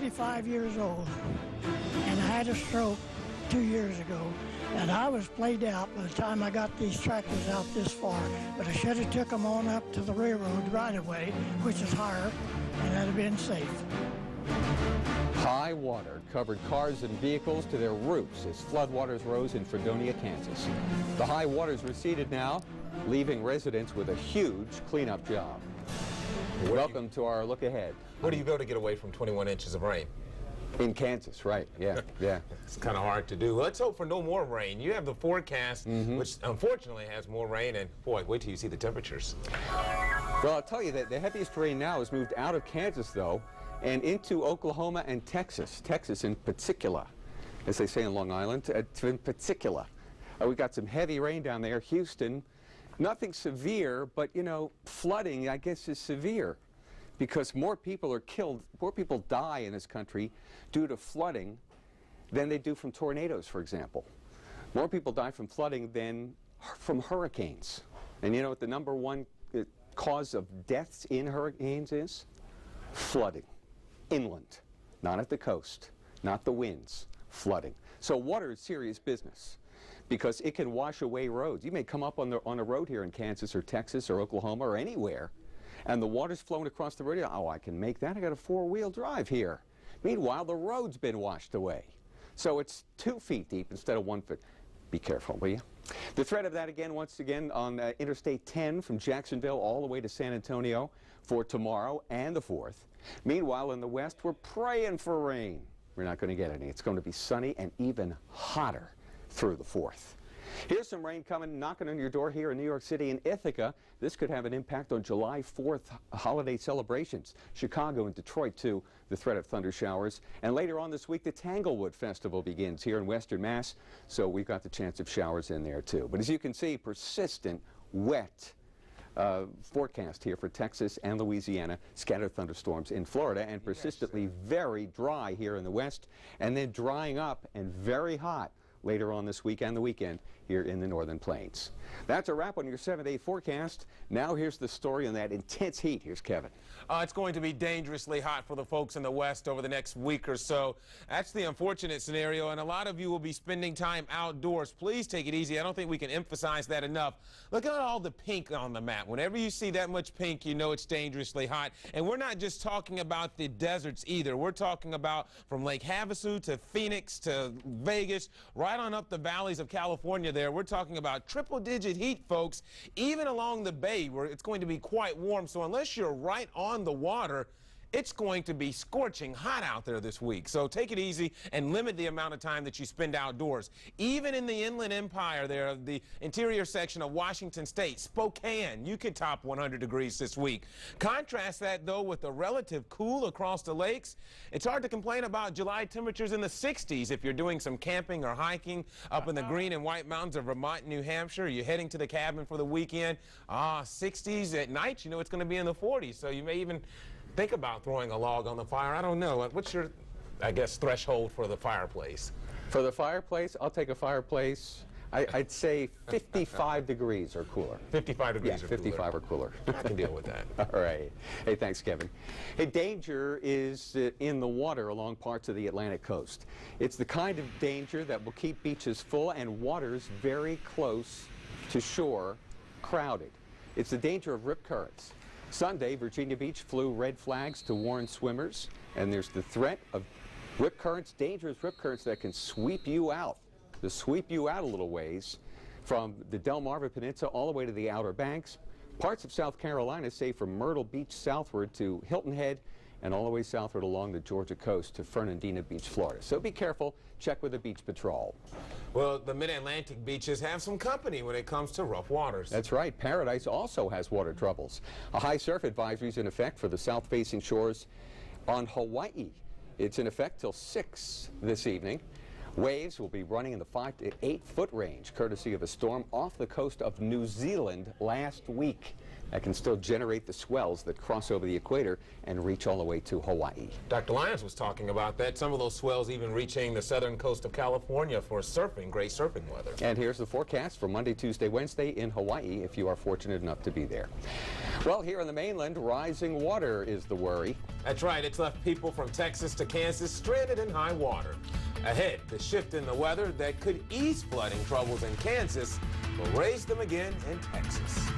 85 years old, and I had a stroke 2 years ago, and I was played out by the time I got these tractors out this far, but I should have took them on up to the railroad right away, which is higher, and that'd have been safe. High water covered cars and vehicles to their roofs as floodwaters rose in Fredonia, Kansas. The high waters receded now, leaving residents with a huge cleanup job. Welcome to our look ahead. Where do you go to get away from 21 inches of rain? In Kansas, right, yeah, yeah. It's kind of hard to do. Let's hope for no more rain. You have the forecast, which unfortunately has more rain, and boy, wait till you see the temperatures. Well, I'll tell you that the heaviest rain now has moved out of Kansas, though, and into Oklahoma and Texas. Texas in particular, as they say in Long Island, in particular. We got some heavy rain down there. Houston, nothing severe, but, you know, flooding, I guess, is severe because more people are killed, more people die in this country due to flooding than they do from tornadoes, for example. More people die from flooding than from hurricanes. And you know what the number one cause of deaths in hurricanes is? Flooding. Inland, not at the coast, not the winds, flooding. So water is serious business because it can wash away roads. You may come up on a road here in Kansas or Texas or Oklahoma or anywhere, and the water's flowing across the road. Oh, I can make that. I got a four-wheel drive here. Meanwhile, the road's been washed away. So it's 2 feet deep instead of 1 foot. Be careful, will you? The threat of that again, once again, on Interstate 10 from Jacksonville all the way to San Antonio for tomorrow and the 4th. Meanwhile, in the west, we're praying for rain. We're not going to get any. It's going to be sunny and even hotter through the 4th. Here's some rain coming, knocking on your door here in New York City and Ithaca. This could have an impact on July 4th holiday celebrations. Chicago and Detroit, too, the threat of thunder showers. And later on this week, the Tanglewood Festival begins here in Western Mass, so we've got the chance of showers in there, too. But as you can see, persistent, wet forecast here for Texas and Louisiana, scattered thunderstorms in Florida, and persistently very dry here in the west, and then drying up and very hot later on this week and the weekend here in the northern plains. That's a wrap on your 7-day forecast. Now here's the story on that intense heat. Here's Kevin. It's going to be dangerously hot for the folks in the west over the next week or so. That's the unfortunate scenario, and a lot of you will be spending time outdoors. Please take it easy. I don't think we can emphasize that enough. Look at all the pink on the map. Whenever you see that much pink, you know it's dangerously hot. And we're not just talking about the deserts either. We're talking about from Lake Havasu to Phoenix to Vegas, right on up the valleys of California there. We're talking about triple-digit heat, folks, even along the bay where it's going to be quite warm. So unless you're right on the water, it's going to be scorching hot out there this week. So take it easy and limit the amount of time that you spend outdoors. Even in the Inland Empire there, the interior section of Washington State, Spokane, you could top 100 degrees this week. Contrast that, though, with the relative cool across the lakes. It's hard to complain about July temperatures in the 60s if you're doing some camping or hiking up in the Green and White Mountains of Vermont and New Hampshire. You're heading to the cabin for the weekend. 60s at night, you know it's going to be in the 40s. So you may even think about throwing a log on the fire. I don't know. What's your, I guess, threshold for the fireplace? For the fireplace, I'll take a fireplace. I'd say 55 degrees or cooler. 55 degrees or 55 or cooler. I can deal with that. All right. Hey, thanks, Kevin. Hey, danger is in the water along parts of the Atlantic coast. It's the kind of danger that will keep beaches full and waters very close to shore crowded. It's the danger of rip currents. Sunday, Virginia Beach flew red flags to warn swimmers, and there's the threat of rip currents, dangerous rip currents that can sweep you out, a little ways from the Delmarva Peninsula all the way to the Outer Banks. Parts of South Carolina, say from Myrtle Beach southward to Hilton Head, and all the way southward along the Georgia coast to Fernandina Beach, Florida. So be careful. Check with the Beach Patrol. Well, the mid-Atlantic beaches have some company when it comes to rough waters. That's right. Paradise also has water troubles. A high surf advisory is in effect for the south-facing shores on Hawaii. It's in effect till 6 this evening. Waves will be running in the 5 to 8 foot range, courtesy of a storm off the coast of New Zealand last week. that can still generate the swells that cross over the equator and reach all the way to Hawaii. Dr. Lyons was talking about that. Some of those swells even reaching the southern coast of California for surfing, great surfing weather. And here's the forecast for Monday, Tuesday, Wednesday in Hawaii if you are fortunate enough to be there. Well, here on the mainland, rising water is the worry. That's right. It's left people from Texas to Kansas stranded in high water. Ahead, the shift in the weather that could ease flooding troubles in Kansas will raise them again in Texas.